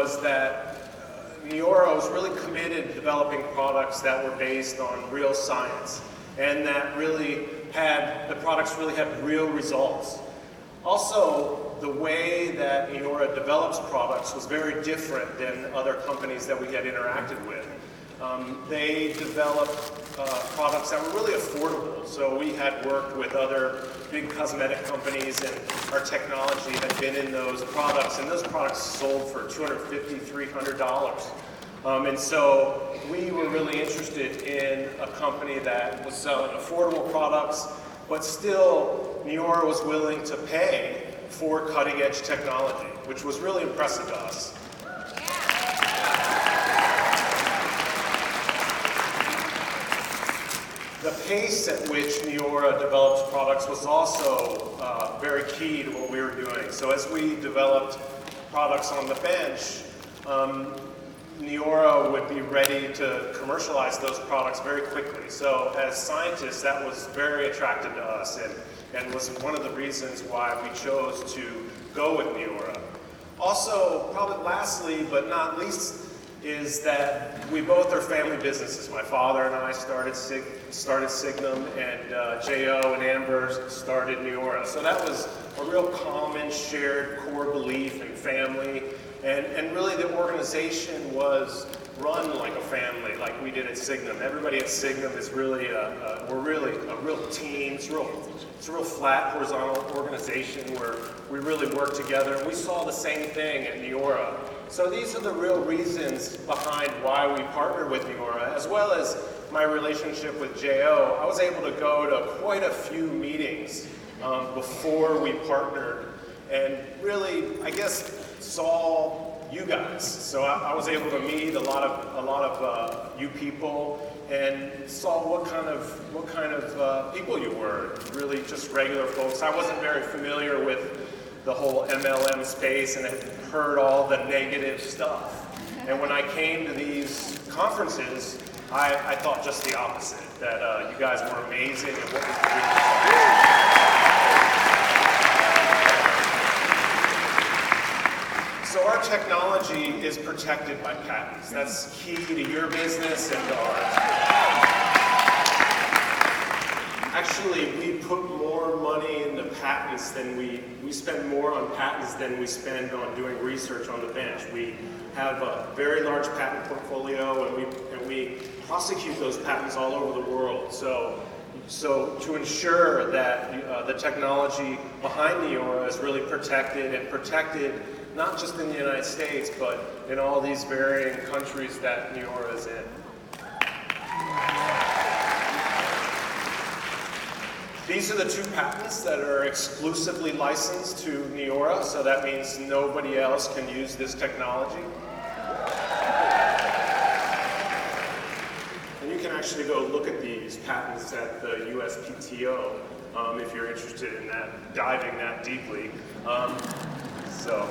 was that Neora was really committed to developing products that were based on real science, and that the products really had real results. Also, the way that Neora develops products was very different than other companies that we had interacted with. They developed products that were really affordable. So we had worked with other big cosmetic companies, and our technology had been in those products, and those products sold for $250, $300. And so we were really interested in a company that was selling affordable products, but still Neora was willing to pay for cutting-edge technology, which was really impressive to us. The pace at which Neora develops products was also very key to what we were doing. So as we developed products on the bench, Neora would be ready to commercialize those products very quickly. So as scientists, that was very attractive to us, and was one of the reasons why we chose to go with Neora. Also, probably lastly, but not least, is that we both are family businesses. My father and I started Signum, and J.O. and Amber started Neora. So that was a real common shared core belief in family, and really the organization was run like a family, like we did at Signum. Everybody at Signum is really we're really a real team. It's a real flat, horizontal organization where we really work together, and we saw the same thing at Neora. So these are the real reasons behind why we partnered with Neora, as well as my relationship with J.O. I was able to go to quite a few meetings before we partnered, and really, I guess, saw you guys. So I was able to meet a lot of you people, and saw what kind of people you were. Really, just regular folks. I wasn't very familiar with the whole MLM space, and had heard all the negative stuff. And when I came to these conferences, I thought just the opposite, that you guys were amazing and what we could do. So our technology is protected by patents. That's key to your business and to ours. Actually, we put more money into patents than we spend more on patents than we spend on doing research on the bench. We have a very large patent portfolio, and we prosecute those patents all over the world. So to ensure that the technology behind Neora is really protected, and protected not just in the United States, but in all these varying countries that Neora is in. These are the two patents that are exclusively licensed to Neora, so that means nobody else can use this technology. And you can actually go look at these patents at the USPTO if you're interested in that, diving that deeply. So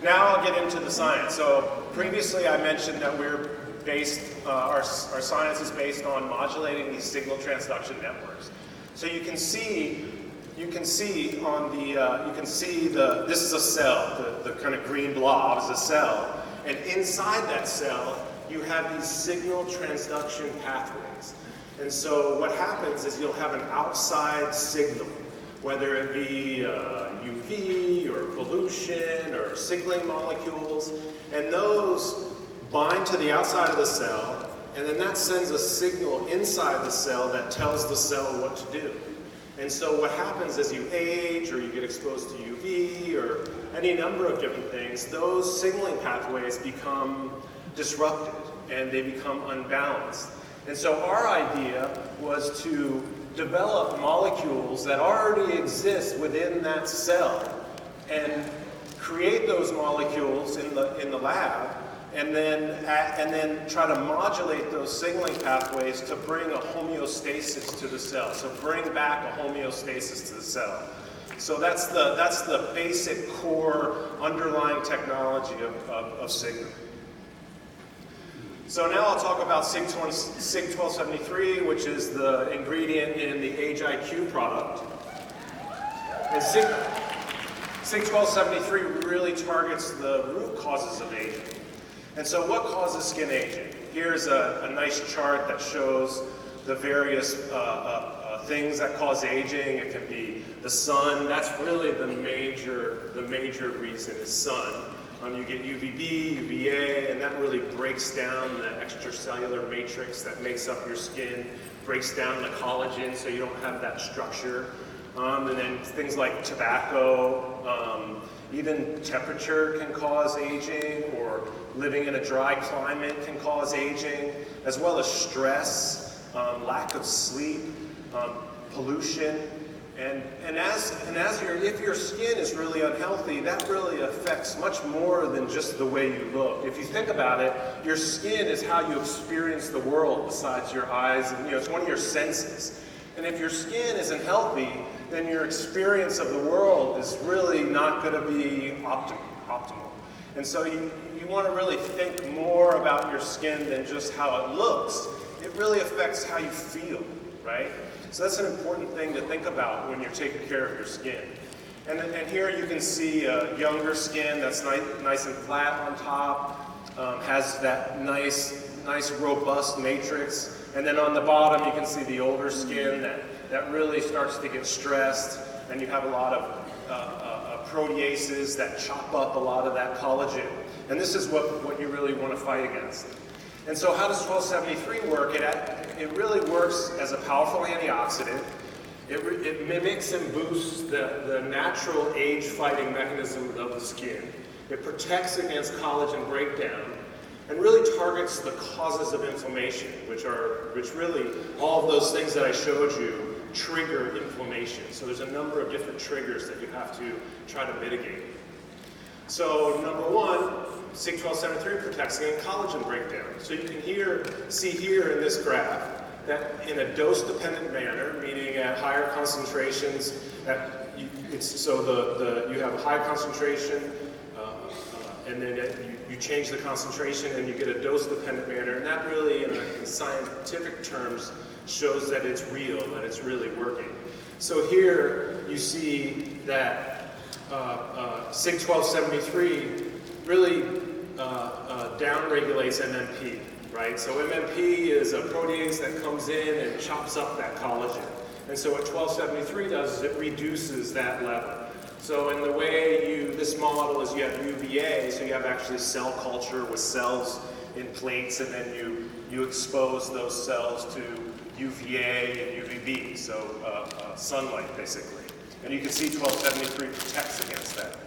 now I'll get into the science. So previously I mentioned that we're based, our science is based on modulating these signal transduction networks. So you can see on the, this is a cell, the kind of green blob is a cell, and inside that cell you have these signal transduction pathways. And so what happens is you'll have an outside signal, whether it be UV or pollution or signaling molecules, and those bind to the outside of the cell, and then that sends a signal inside the cell that tells the cell what to do. And so what happens as you age, or you get exposed to UV, or any number of different things, those signaling pathways become disrupted, and they become unbalanced. And so our idea was to develop molecules that already exist within that cell, and create those molecules in the lab, and then try to modulate those signaling pathways to bring a homeostasis to the cell. So bring back a homeostasis to the cell. So that's the basic core underlying technology of Signum. So now I'll talk about Sig-1273, which is the ingredient in the Age IQ product. And Sig-1273 really targets the root causes of aging. And so what causes skin aging? Here's a nice chart that shows the various things that cause aging. It can be the sun. That's really the major reason is sun. You get UVB, UVA, and that really breaks down the extracellular matrix that makes up your skin, breaks down the collagen so you don't have that structure. And then things like tobacco, even temperature can cause aging, or living in a dry climate can cause aging, as well as stress, lack of sleep, pollution. If your skin is really unhealthy, that really affects much more than just the way you look. If you think about it, your skin is how you experience the world besides your eyes, and it's one of your senses. And if your skin isn't healthy, then your experience of the world is really not going to be optimal. And so you want to really think more about your skin than just how it looks. It really affects how you feel, right? So that's an important thing to think about when you're taking care of your skin. And here you can see younger skin that's nice and flat on top, has that nice robust matrix. And then on the bottom you can see the older skin that really starts to get stressed, and you have a lot of proteases that chop up a lot of that collagen. And this is what you really want to fight against. And so how does 1273 work? It really works as a powerful antioxidant. It mimics and boosts the natural age-fighting mechanism of the skin. It protects against collagen breakdown, and really targets the causes of inflammation, which really, all of those things that I showed you trigger inflammation. So there's a number of different triggers that you have to try to mitigate. So number one, SIG-1273 protects against collagen breakdown. So you can see here in this graph that in a dose-dependent manner, meaning at higher concentrations, you have a high concentration, and then you change the concentration and you get a dose-dependent manner, and that really, in scientific terms, shows that it's real, that it's really working. So here you see that SIG-1273 really downregulates MMP, right? So MMP is a protease that comes in and chops up that collagen. And so what 1273 does is it reduces that level. So in the way this model is you have UVA, so you have actually cell culture with cells in plates, and then you expose those cells to UVA and UVB, so sunlight basically. And you can see 1273 protects against that.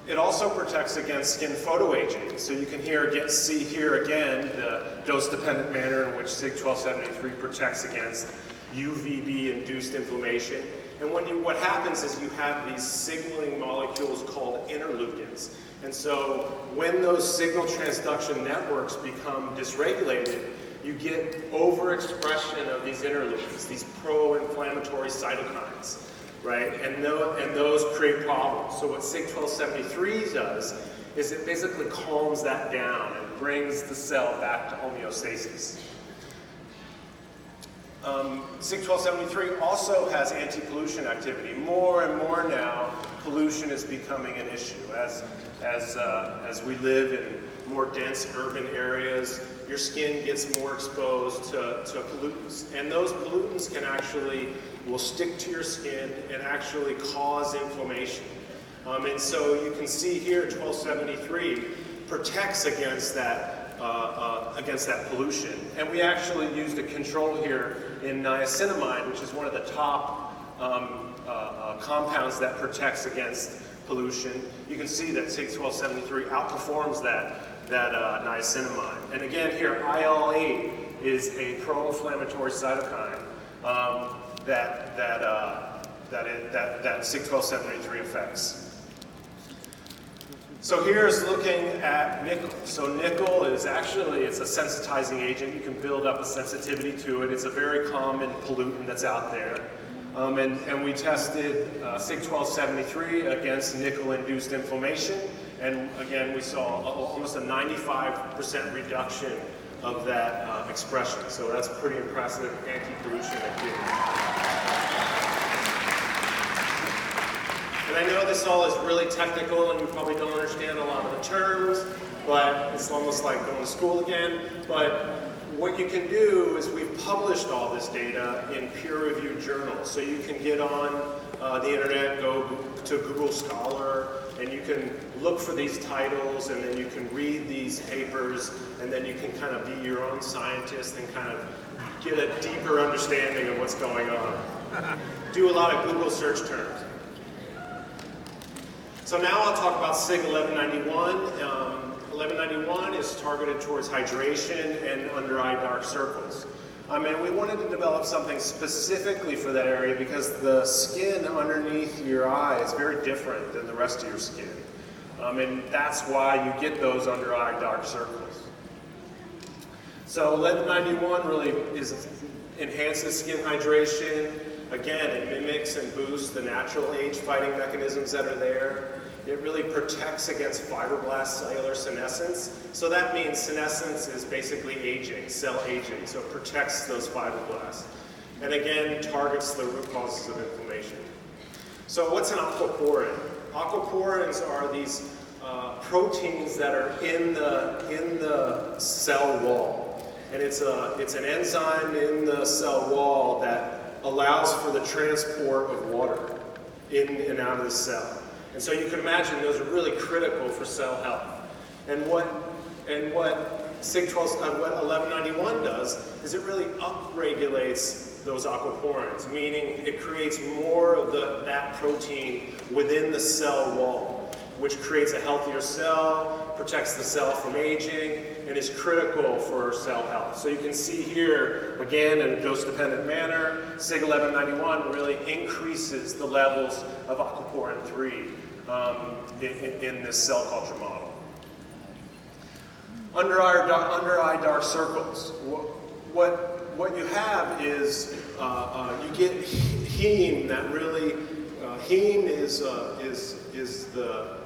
It also protects against skin photoaging. So you can see here again the dose-dependent manner in which SIG-1273 protects against UVB-induced inflammation. And what happens is you have these signaling molecules called interleukins. And so when those signal transduction networks become dysregulated, you get overexpression of these interleukins, these pro-inflammatory cytokines, right? And those create problems. So what SIG-1273 does is it basically calms that down and brings the cell back to homeostasis. SIG-1273 also has anti-pollution activity. More and more now, pollution is becoming an issue. As we live in more dense urban areas, your skin gets more exposed to pollutants. And those pollutants will stick to your skin and actually cause inflammation. And so you can see here 1273 protects against that pollution. And we actually used a control here in niacinamide, which is one of the top compounds that protects against pollution. You can see that SIG-1273 outperforms that niacinamide. And again here, IL-8 is a pro-inflammatory cytokine that SIG-1273 affects. So here's looking at nickel. So nickel is it's a sensitizing agent. You can build up a sensitivity to it. It's a very common pollutant that's out there. And we tested SIG-1273 against nickel-induced inflammation. And again, we saw almost a 95% reduction of that expression. So that's pretty impressive anti-pollution activity. And I know this all is really technical and you probably don't understand a lot of the it's almost like going to school again, but what you can do is we've published all this data in peer-reviewed journals. So you can get on the internet, go to Google Scholar, and you can look for these titles, and then you can read these papers, and then you can kind of be your own scientist and kind of get a deeper understanding of what's going on. Do a lot of Google search terms. So now I'll talk about SIG 1191. 1191 is targeted towards hydration and under-eye dark circles. And we wanted to develop something specifically for that area because the skin underneath your eye is very different than the rest of your skin. And that's why you get those under-eye dark circles. So 1191 really enhances skin hydration. Again, it mimics and boosts the natural age-fighting mechanisms that are there. It really protects against fibroblast cellular senescence. So that means senescence is basically aging, cell aging. So it protects those fibroblasts. And again, targets the root causes of inflammation. So what's an aquaporin? Aquaporins are these proteins that are in the cell wall. And it's an enzyme in the cell wall that allows for the transport of water in and out of the cell. And so you can imagine those are really critical for cell health. And what SIG 1191 does is it really upregulates those aquaporins, meaning it creates more of that protein within the cell wall, which creates a healthier cell, protects the cell from aging, and is critical for cell health. So you can see here, again, in a dose-dependent manner, SIG 1191 really increases the levels of aquaporin 3 in this cell culture model. Under-eye dark circles. What you have is you get heme that really heme is the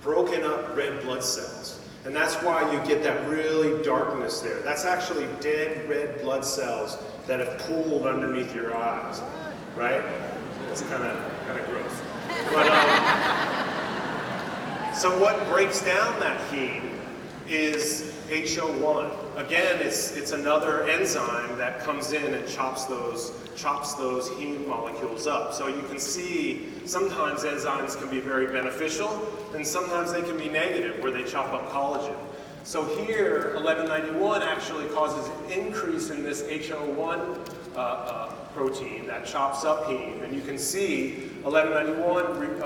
broken up red blood cells. And that's why you get that really darkness there. That's actually dead red blood cells that have pooled underneath your eyes, right? It's kind of gross. But, so what breaks down that heme is HO1. Again, it's another enzyme that comes in and chops those heme molecules up. So you can see sometimes enzymes can be very beneficial, and sometimes they can be negative, where they chop up collagen. So here, 1191 actually causes an increase in this HO1 protein that chops up heme, and you can see 1191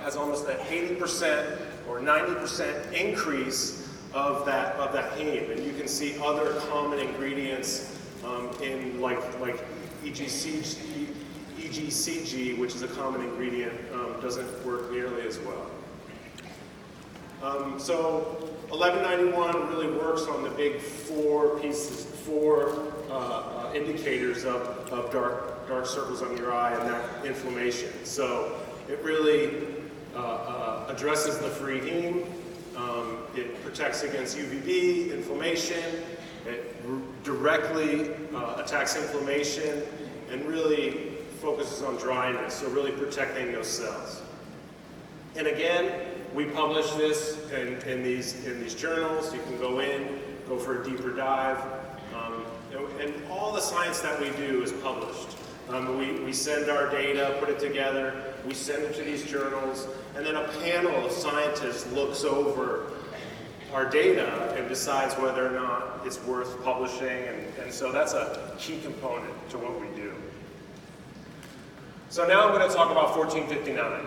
has almost an 80% or 90% increase of that heme, and you can see other common ingredients in like EGCG, which is a common ingredient, doesn't work nearly as well. So 1191 really works on the big four indicators of dark circles on your eye and that inflammation. So it really addresses the free heme. It protects against UVB, inflammation. It directly attacks inflammation and really focuses on dryness, so really protecting those cells. And again, we publish this in these journals. You can go for a deeper dive. And all the science that we do is published. We send our data, put it together, we send it to these journals, and then a panel of scientists looks over our data and decides whether or not it's worth publishing, and so that's a key component to what we do. So now I'm going to talk about 1459.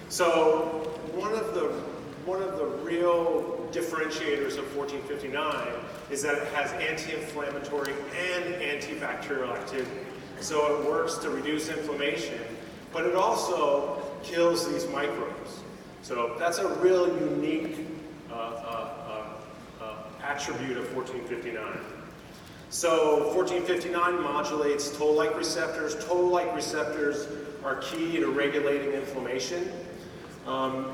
So one of the real differentiators of 1459 is that it has anti-inflammatory and antibacterial activity. So it works to reduce inflammation, but it also kills these microbes. So that's a really unique attribute of 1459. So 1459 modulates toll-like receptors. Toll-like receptors are key to regulating inflammation.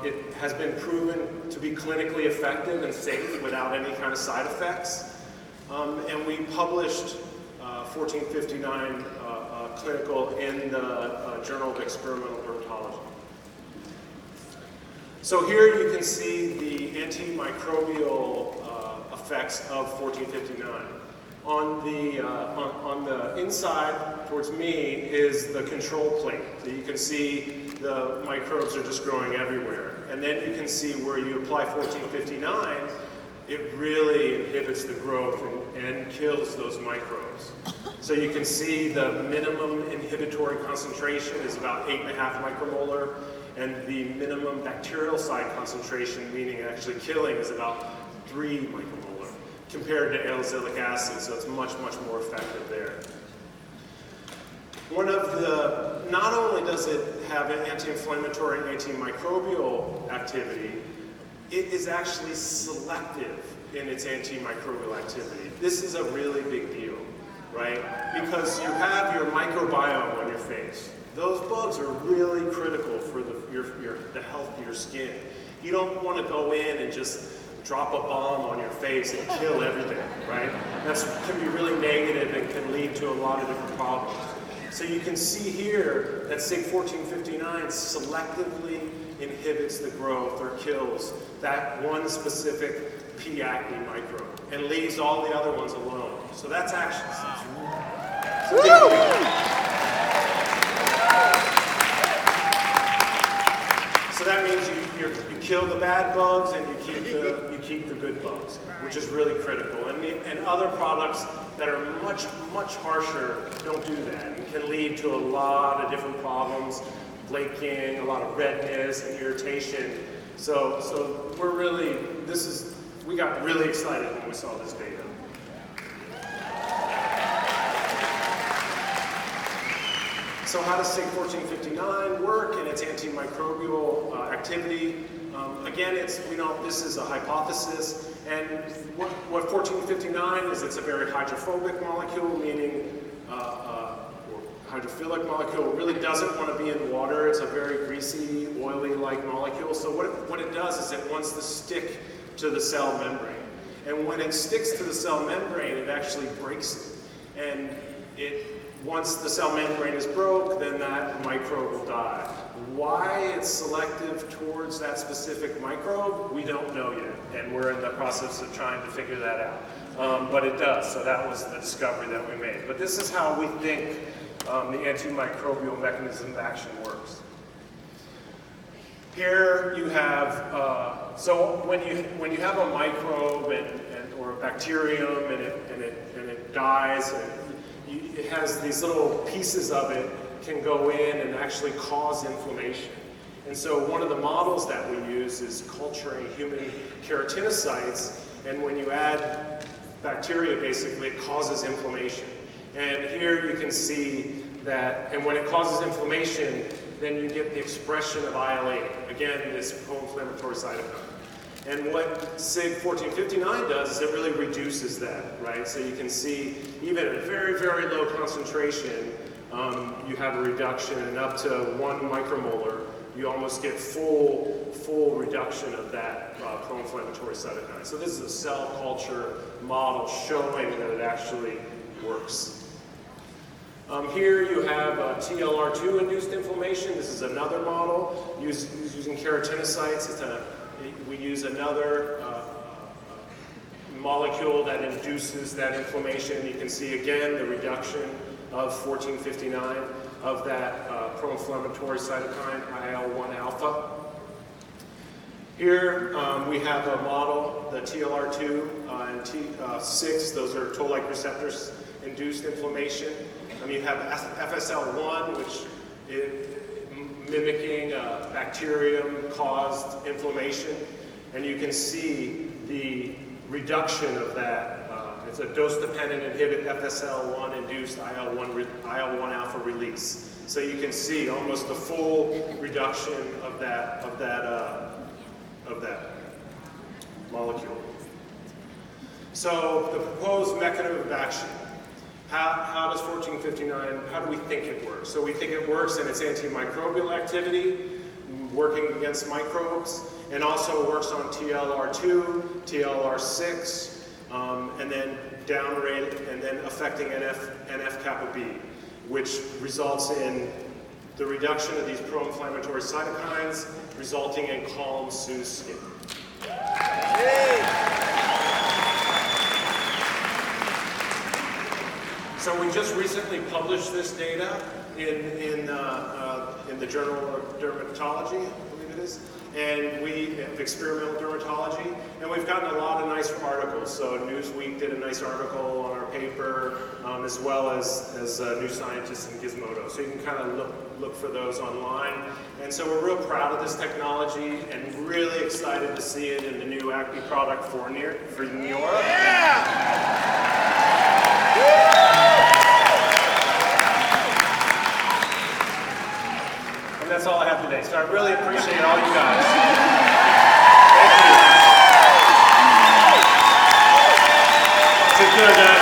It has been proven to be clinically effective and safe without any kind of side effects. And we published 1459 clinical in the Journal of Experimental Dermatology. So here you can see the antimicrobial effects of 1459. On the inside towards me is the control plate. So you can see the microbes are just growing everywhere. And then you can see where you apply 1459, it really inhibits the growth and kills those microbes. So you can see the minimum inhibitory concentration is about 8.5 micromolar, and the minimum bacterial side concentration, meaning actually killing, is about 3 micromolar compared to alicylic acid, so it's much, much more effective there. Not only does it have an anti-inflammatory and antimicrobial activity, it is actually selective in its antimicrobial activity. This is a really big deal, right? Because you have your microbiome on your face. Those bugs are really critical for the health of your skin. You don't want to go in and just drop a bomb on your face and kill everything, right? That can be really negative and can lead to a lot of different problems. So you can see here that SIG 1459 selectively inhibits the growth or kills that one specific P. acne microbe and leaves all the other ones alone. So that's actually So that means you kill the bad bugs and you keep the good bugs, which is really critical. And other products that are much, much harsher don't do that and can lead to a lot of different problems, flaking, a lot of redness and irritation. So we got really excited when we saw this data. So how does SIG 1459 work in its antimicrobial activity? Again, this is a hypothesis, and what 1459 is, it's a very hydrophobic molecule, meaning or hydrophilic molecule. It really doesn't want to be in water. It's a very greasy, oily-like molecule. So what it does is it wants to stick to the cell membrane. And when it sticks to the cell membrane, it actually breaks it. And once the cell membrane is broke, then that microbe will die. Why it's selective towards that specific microbe, we don't know yet. And we're in the process of trying to figure that out. But it does, so that was the discovery that we made. But this is how we think the antimicrobial mechanism of action works. Here you have, so when you have a microbe or a bacterium and it dies, it has these little pieces of it can go in and actually cause inflammation. And so one of the models that we use is culturing human keratinocytes, and when you add bacteria, basically it causes inflammation. And here you can see that, and when it causes inflammation, then you get the expression of IL-8, again, this pro-inflammatory cytokine. And what SIG 1459 does is it really reduces that, right? So you can see, even at a very, very low concentration, you have a reduction, and up to 1 micromolar, you almost get full reduction of that pro-inflammatory cytokine. So this is a cell culture model showing that it actually works. Here you have TLR2-induced inflammation. This is another model using keratinocytes. We use another molecule that induces that inflammation. You can see again the reduction of 1459 of that pro-inflammatory cytokine IL-1 alpha. Here we have a model, the TLR2 and T6, those are toll-like receptors induced inflammation. You have FSL1, which is mimicking bacterium-caused inflammation, and you can see the reduction of that. It's a dose-dependent inhibit FSL1-induced IL-1 alpha release. So you can see almost a full reduction of that molecule. So the proposed mechanism of action. How does 1459, how do we think it works? So we think it works in its antimicrobial activity, working against microbes, and also works on TLR2, TLR6, and then downregulated, and then affecting NF-kappa B, which results in the reduction of these pro-inflammatory cytokines, resulting in calm, soothed skin. So we just recently published this data in the Journal of Dermatology, I believe it is, and we have experimental dermatology, and we've gotten a lot of nice articles. So Newsweek did a nice article on our paper, as well as New Scientist and Gizmodo. So you can kind of look for those online. And so we're real proud of this technology and really excited to see it in the new acne product for Neora. Yeah! That's all I have today. So I really appreciate all you guys. Thank you. Take care, guys.